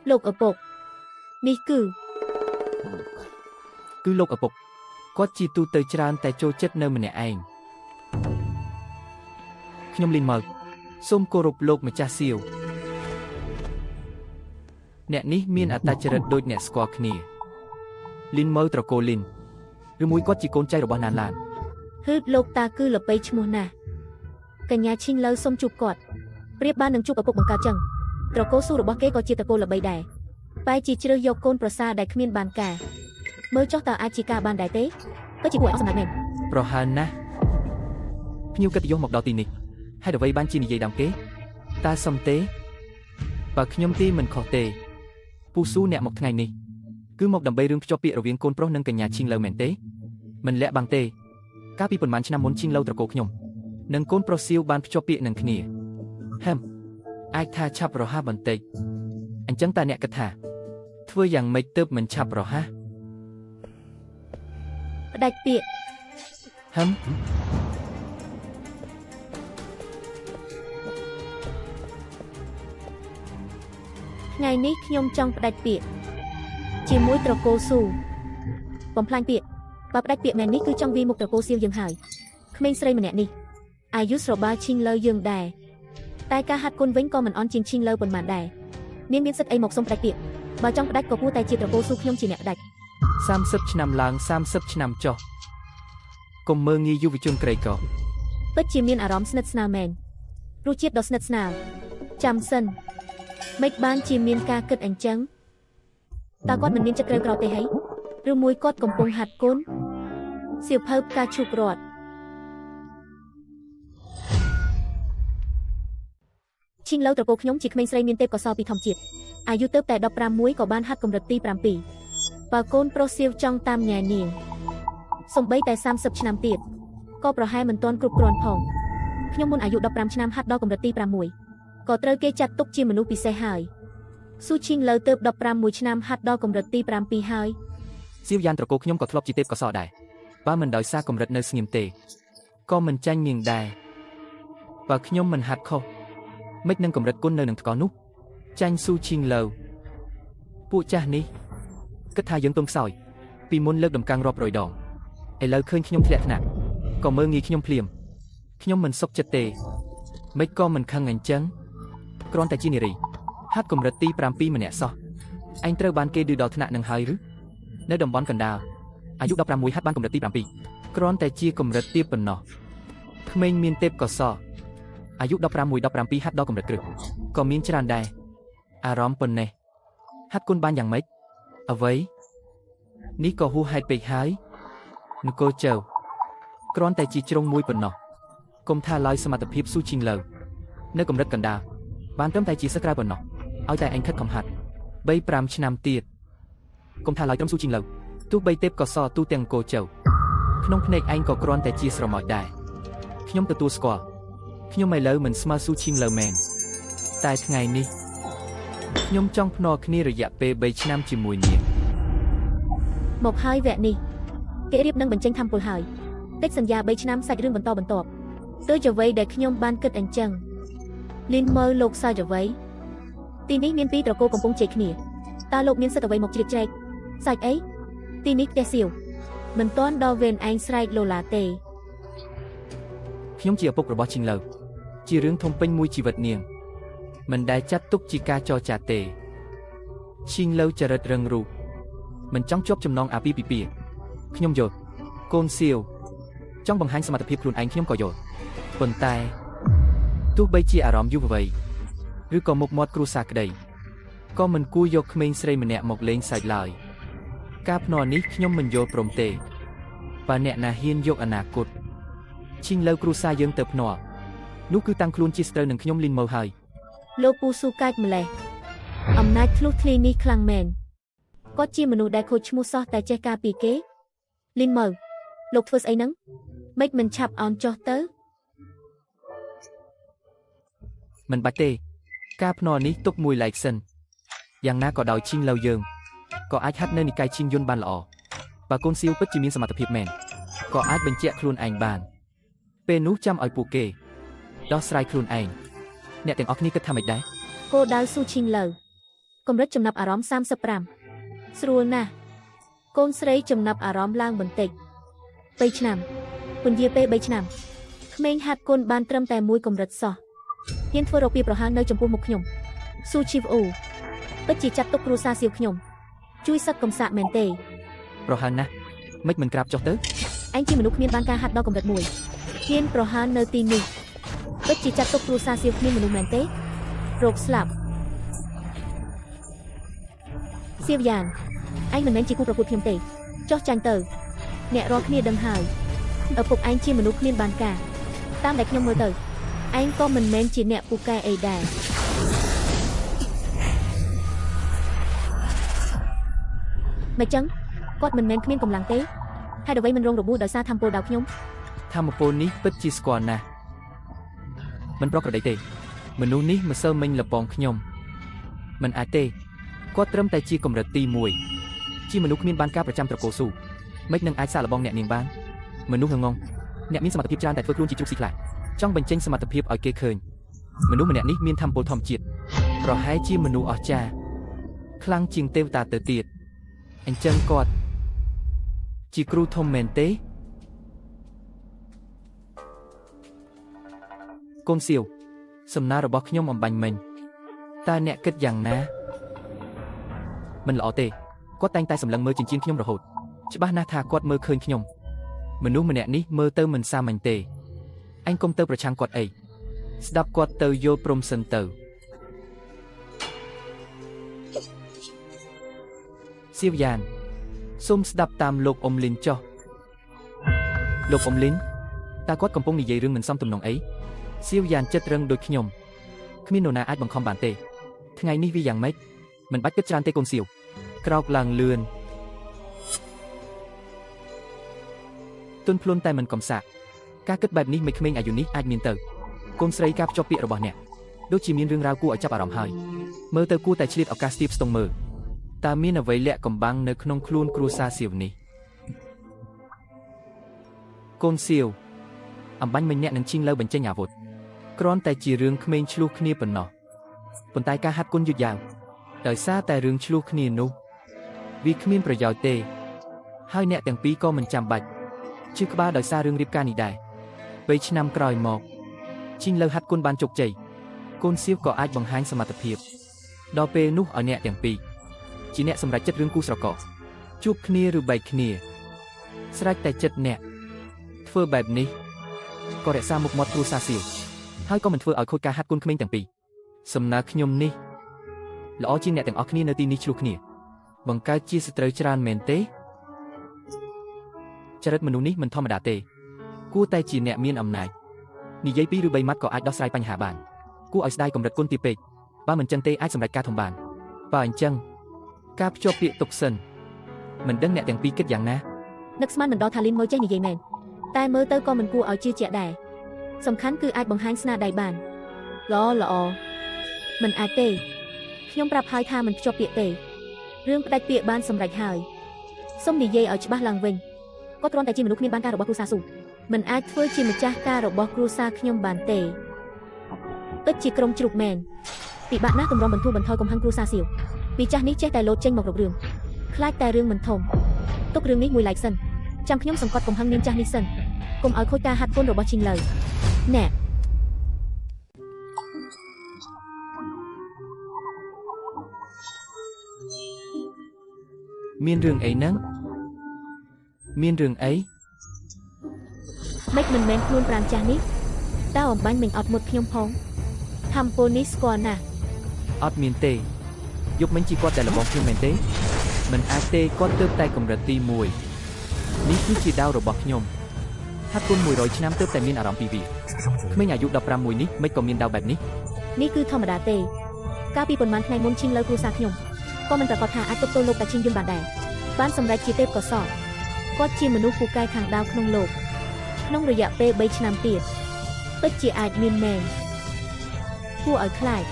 លោកឪពុកនេះគឺលោកឪពុកគាត់ជាទូទៅច្រើនតែចូលចិត្តនៅម្នាក់ឯងខ្ញុំលីនមកសូមគោរពលោកម្ចាស់សៀវអ្នកនេះមានអត្តចរិតដូចអ្នកស្គាល់គ្នាលីនមើត្រកូលលីនឬមួយគាត់ជាកូនចៅរបស់ណានឡានហឺលោកតាគឺល្បីឈ្មោះណាស់កញ្ញាឈីងលើសុំជួបគាត់ប្រៀបបាននឹងជួបឪពុកបង្កើតចឹងត្រកូលស៊ូរបស់គេក៏ជាត្រកូលល្បីដែរបែរជាជ្រើសយកកូនប្រសារដែលគ្មានបានការមើលចុះតើអាចជាការបានដែរទេក៏ជាគួរឲ្យសម្ដេចមែនប្រហែលណាស់ភ្ញៀវកិត្តិយសមកដល់ទីនេះហេតុអ្វីបានជានិយាយដើមគេតើសំទេបើខ្ញុំទីមិនខុសទេពូស៊ូអ្នកមកថ្ងៃនេះគឺមកដើម្បីរឿងភ្ជាប់ពាក្យរវាងកូនប្រុសនិងកញ្ញាឈីងលើមែនទេមិនលាក់បាំងទេកាលពីប៉ុន្មានឆ្នាំមុនឈីងលើត្រកូលខ្ញុំនិងកូនប្រុសសៀវបានភ្ជាប់ពាក្យនឹងគ្នាអាចថាឆាប់រហ័សបន្តិចអញ្ចឹងតើអ្នកគិតថាធ្វើយ៉ាងម៉េចទើបមិនឆាប់រហ័សផ្ដាច់ពាក្យថ្ងៃនេះខ្ញុំចង់ផ្ដាច់ពាក្យជាមួយត្រកូលស៊ូបំផ្លាញពាក្យបើផ្ដាច់ពាក្យមែននេះគឺចង់វាយមុខត្រកូលសៀវយើងហើយក្មេងស្រីម្នាក់នេះអាយុស្របាលឈីងលើយើងដែរតែការហាត់គុណវិញក៏មិនអន់ជាងឈីងលើប៉ុន្មានដែរមានសិទ្ធអីមកសុំផ្ដាច់ពាក្យបើចង់ផ្ដាច់ក៏គួរតែជាត្រកូលស៊ូខ្ញុំជាអ្នកផ្ដាច់30ឆ្នាំឡើង30ឆ្នាំចុះកុំមើងងាយយុវជនក្រីក្រពិតជាមានអារម្មណ៍ស្និទ្ធស្នាលមែនរសជាតិដ៏ស្និទ្ធស្នាលចាំសិនមិនបានជាមានការគិតអញ្ចឹងតើគាត់មិនមានចិត្តក្រើក្រទេហីឬមួយគាត់កំពុងហាត់គុណសៀវភៅផ្កាឈូករត់ឈីងលើត្រកូលខ្ញុំជាក្មេងស្រីមានទេពកោសល្យពីធម្មជាតិអាយុទើបតែ15មួយក៏បានហាត់កម្រិតទី7បើកូនប្រុសសៀវចង់តាមញ៉ែនាងសំបីតែ30ឆ្នាំទៀតក៏ប្រហែលមិនទាន់គ្រប់គ្រាន់ផងខ្ញុំមុនអាយុ15ឆ្នាំហាត់ដល់កម្រិតទី6ក៏ត្រូវគេចាត់ទុកជាមនុស្សពិសេសហើយស៊ូឈីងលើទើប16ឆ្នាំហាត់ដល់កម្រិតទី7ហើយសៀវយ៉ាងត្រកូលខ្ញុំក៏ធ្លាប់ជាទេពកោសល្យដែរបើមិនដោយសារកម្រិតនៅស្ងៀមទេក៏មិនចាញ់នាងដែរបើខ្ញុំមិនហាត់ខុសមិននឹងកម្រិតគុណនៅនឹងថ្កោនោះចាញ់ស៊ូឈីងលើពួកចាស់នេះគិតថាយើងទុំខ្សោយពីមុនលើកដំកាំងរាប់រយដងឥឡូវឃើញខ្ញុំធ្លាក់ថ្នាក់ក៏មើងងាយខ្ញុំភ្លាមខ្ញុំមិនសុខចិត្តទេមិនក៏មិនខឹងអញ្ចឹងគ្រាន់តែជានារីហាត់កម្រិតទី7ម្នាក់សោះឯងត្រូវបានគេឌឺដល់ថ្នាក់នឹងហើយឬនៅតំបន់កណ្ដាលអាយុ16ហាត់បានកម្រិតទី7គ្រាន់តែជាកម្រិតទាបប៉ុណ្ណោះក្មេងមានទេពកោសល្យអាយុ16 17ហាត់ដល់កម្រិតគ្រឹះក៏មានច្រើនដែរអារម្មណ៍ប៉ុណ្ណេះហាត់គុណបានយ៉ាងម៉េចអ្វីនេះក៏ហួសហេតុពេកហើយនគរជើគ្រាន់តែជាជ្រុងមួយប៉ុណ្ណោះកុំថាឡើយសមត្ថភាពស៊ូឈីងលើនៅកម្រិតកណ្ដាលបានត្រឹមតែជាសិស្សក្រៅប៉ុណ្ណោះឲ្យតែឯងខិតខំហាត់3-5ឆ្នាំទៀតកុំថាឡើយត្រឹមស៊ូឈីងលើទោះបីទេពកោសល្យទូទាំងនគរជើក្នុងភ្នែកឯងក៏គ្រាន់តែជាស្រមោចដែរខ្ញុំទទួលស្គាល់ខ្ញុំឥឡូវមិនស្មើស៊ូឈីងលើមែនតែថ្ងៃនេះខ្ញុំចង់ភ្នាល់គ្នារយៈពេល3ឆ្នាំជាមួយនាងមកហើយវគ្គនេះគេរៀបនឹងបញ្ចេញធម្មពលហើយកិច្ចសន្យា3ឆ្នាំសាច់រឿងបន្តទើចអ្វីដែលខ្ញុំបានគិតអញ្ចឹងលីនមើលលោកសាច់អ្វីទីនេះមានពីរត្រកូលកំពុងជែកគ្នាតើលោកមានសិទ្ធិអ្វីមកជ្រៀតជ្រែកសាច់អីទីនេះផ្ទះសៀវមិនទាន់ដល់វេនឯងស្រែកឡូឡាទេខ្ញុំជាឪពុករបស់ឈីងលើជារឿងធំពេញមួយជីវិតនាងមិនដែលចាត់ទុកជាការចរចាទេឈីងលើចរិតរឹងរូសមិនចង់ជាប់ចំណងអាពាហ៍ពិពាហ៍ខ្ញុំយល់កូនសៀវចង់បង្ហាញសមត្ថភាពខ្លួនឯងខ្ញុំក៏យល់ប៉ុន្តែទោះបីជាអារម្មណ៍យុវវ័យឬក៏មុខមាត់គ្រួសារក្តីក៏មិនគួរយកក្មេងស្រីម្នាក់មកលេងសើចឡើយការភ្នាល់នេះខ្ញុំមិនយល់ព្រមទេបើអ្នកណាហ៊ានយកអនាគតឈីងលើគ្រួសារយើងទៅភ្នាល់នោះគឺតាំងខ្លួនជាស្ត្រូវនឹងខ្ញុំលីនម៉ូហើយលោកពូស៊ូកាចម្លេះអំណាចធ្លុះធ្លាយនេះខ្លាំងមែនគាត់ជាមនុស្សដែលខូចឈ្មោះសោះតែចេះការពីគេលីនម៉ូលោកធ្វើស្អីហ្នឹងមិនឆាប់អោនចុះទៅមិនបាច់ទេការភ្នាល់នេះទុកមួយឡែកសិនយ៉ាងណាក៏ដោយឈីងលើយើងក៏អាចហាត់នៅនិកាយឈីងយុនបានល្អបើកូនសៀវពិតជាមានសមត្ថភាពមែនក៏អាចបញ្ជាក់ខ្លួនឯងបានពេលនោះចាំឲ្យពួកគេដោះស្រាយខ្លួនឯងអ្នកទាំងអស់គ្នាគិតថាម៉េចដែរគោលដៅស៊ូឈីងលើ កម្រិតចំណាប់អារម្មណ៍35ស្រួលណាស់កូនស្រីចំណាប់អារម្មណ៍ឡើងបន្តិច3ឆ្នាំពន្យាពេល3ឆ្នាំក្មេងហាត់គុនបានត្រឹមតែមួយកម្រិតសោះហ៊ានធ្វើរកពីប្រហែលនៅចំពោះមុខខ្ញុំស៊ូជីវអូពិតជាចាត់ទុកគ្រួសារសៀវខ្ញុំជួយសឹកកំសាកមែនទេ ប្រហែលណាស់មិនក្រាបចុះទៅ ឯងជាមនុស្សគ្មានបានការហាត់ដល់កម្រិតមួយហ៊ានប្រហែលនៅទីនេះពិតជាចាត់ទុកគ្រួសារសៀវគ្មានមនុស្សមែនទេរោគស្លាប់សៀវយ៉ាងឯងមិនមែនជាគូប្រកួតខ្ញុំទេចុះចាញ់ទៅអ្នករាល់គ្នាដឹងហើយឪពុកឯងជាមនុស្សគ្មានបានការតាមដែលខ្ញុំមើលទៅឯងក៏មិនមែនជាអ្នកពូកែអីដែរមិនចឹងគាត់មិនមែនគ្មានកម្លាំងទេហេតុអ្វីមិនរងរបួសដោយសារធម្មពលដៅខ្ញុំ ធម្មពលនេះពិតជាស្គាល់ណាស់មិនប្រក្រតីទេមនុស្សនេះម្សិលមិញលបងខ្ញុំមិនអាចទេគាត់ត្រឹមតែជាកម្រិតទី1ជាមនុស្សគ្មានបានការប្រចាំត្រកូលស៊ូមិននឹងអាចសាកល្បងអ្នកនាងបានមនុស្សងងអ្នកមានសមត្ថភាពច្រើនតែធ្វើខ្លួនជាជ្រូកស៊ីខ្លាចង់បញ្ចេញសមត្ថភាពឲ្យគេឃើញមនុស្សម្នាក់នេះមានធម្មពលធម្មជាតិប្រហែលជាមនុស្សអស្ចារ្យខ្លាំងជាងទេវតាទៅទៀតអញ្ចឹងគាត់ជាគ្រូធំមែនទេកូនសៀវសំណើរបស់ខ្ញុំអំបញ្ញមិញតើអ្នកគិតយ៉ាងណាមិនល្អទេគាត់តែងតែសម្លឹងមើលចិញ្ចៀនខ្ញុំរហូតច្បាស់ណាស់ថាគាត់មើលឃើញខ្ញុំមនុស្សម្នាក់នេះមើលទៅមិនសាមញ្ញទេអញកុំទៅប្រឆាំងគាត់អីស្ដាប់គាត់ទៅយល់ព្រមសិនទៅសៀវយ៉ានសូមស្ដាប់តាមលោកអ៊ុំលីនចុះលោកអ៊ុំលីនតើគាត់កំពុងនិយាយរឿងមិនសមទំនងអីសៀវយ៉ានចិត្តរឹងដូចខ្ញុំគ្មាននរណាអាចបង្ខំបានទេថ្ងៃនេះវាយ៉ាងម៉េចមិនបាច់គិតច្រើនទេកូនសៀវក្រោកឡើងលឿនទុនភ្លុនតែមិនកំសាកការគិតបែបនេះមិនក្មេងអាយុនេះអាចមានទៅកូនស្រីការភ្ជាប់ពាក្យរបស់អ្នកដូចជាមានរឿងរ៉ាវគួរឲ្យចាប់អារម្មណ៍ហើយមើលទៅគួរតែឆ្លៀតឱកាសស្ទាបស្ទង់មើលតើមានអ្វីលាក់កំបាំងនៅក្នុងខ្លួនគ្រួសារសៀវនេះកូនសៀវអំបញ្ញមិញអ្នកនឹងឈីងលើបញ្ចេញអាវុធគ្រាន់តែជារឿងក្មេងឆ្លោះគ្នាប៉ុណ្ណោះប៉ុន្តែការហាត់គុនយឺតយ៉ាវដោយសារតែរឿងឆ្លោះគ្នានោះវាគ្មានប្រយោជន៍ទេហើយអ្នកទាំងពីរក៏មិនចាំបាច់ជឿក្បាលដោយសាររឿងរៀបការនេះដែរពេលឆ្នាំក្រោយមកឈីងលើហាត់គុនបានជោគជ័យកូនសៀវក៏អាចបង្ហាញសមត្ថភាពដល់ពេលនោះឲ្យអ្នកទាំងពីរជាអ្នកសម្រេចចិត្តរឿងគូស្រករជួបគ្នាឬបែកគ្នាស្រេចតែចិត្តអ្នកធ្វើបែបនេះក៏រក្សាមុខមាត់គ្រួសារសៀវហើយក៏មិនធ្វើឲ្យខូចការហាត់គុនក្មេងទាំងពីរសំណើខ្ញុំនេះល្អជាងអ្នកទាំងអស់គ្នានៅទីនេះឆ្លោះគ្នាបង្កើតជាសត្រូវច្រើនមែនទេចរិតមនុស្សនេះមិនធម្មតាទេគួរតែជាអ្នកមានអំណាចនិយាយ2ឬ3ម៉ាត់ក៏អាចដោះស្រាយបញ្ហាបានគួរឲ្យស្ដាយកម្រិតគុនទាបពេកបើមិនចឹងទេអាចសម្រេចការធំបានបើអញ្ចឹងការភ្ជាប់ពាក្យទុកសិនមិនដឹងអ្នកទាំងពីរគិតយ៉ាងណានឹកស្មានមិនដល់ថាលីនមើលចេះនិយាយមែនតែមើលទៅក៏មិនគួរឲ្យជឿជាក់ដែរសំខាន់គឺអាចបង្ហាញស្នាដៃបានល្អមិនអាចទេខ្ញុំប្រាប់ហើយថាមិនភ្ជាប់ពាក្យទេរឿងផ្ដាច់ពាក្យបានសម្រេចហើយសូមនិយាយឲ្យច្បាស់ឡើងវិញគាត់គ្រាន់តែជាមនុស្សគ្មានបានការរបស់គ្រួសារស៊ូមិនអាចធ្វើជាម្ចាស់ការរបស់គ្រួសារខ្ញុំបានទេពិតជាក្រុមជ្រូកមែនពិបាកណាស់ទម្រាំបន្ធូរបន្ថយកំហឹងគ្រួសារសៀវពីចាស់នេះចេះតែលោតចេញមករករឿងខ្លាចតែរឿងមិនធំទុករឿងនេះមួយឡែកសិនចាំខ្ញុំសង្កត់កំហឹងនាងចាស់នេះសិនកុំឲ្យខូចការហាត់គុនរបស់ឈីងលើណែមានរឿងអីហ្នឹងមានរឿងអីមិនមែនខ្លួនប្រាំចាស់នេះតើអំបញ្ញមិញអត់មុតខ្ញុំផងធម្មពលនេះស្គាល់ណាស់អត់មានទេយប់មិញជាគាត់តែលបងខ្ញុំមែនទេមិនអាចទេគាត់ទើបតែកម្រិតទី1នេះគឺជាដាវរបស់ខ្ញុំហាត់គុន100ឆ្នាំទើបតែមានអារម្មណ៍ពីវាក្មេងអាយុ15មួយនេះមិនក៏មានដាវបែបនេះនេះគឺធម្មតាទេកាលពីប៉ុន្មានថ្ងៃមុនឈីងលើគ្រួសារខ្ញុំក៏មិនប្រកាសថាអាចទប់ទល់លោកតាឈីងយន្តបានដែរបានសម្រេចជាទេពកោសល្យគាត់ជាមនុស្សពូកែខាងដាវក្នុងលោកក្នុងរយៈពេល3ឆ្នាំទៀតពិតជាអាចមានមែនគួរឲ្យខ្លាច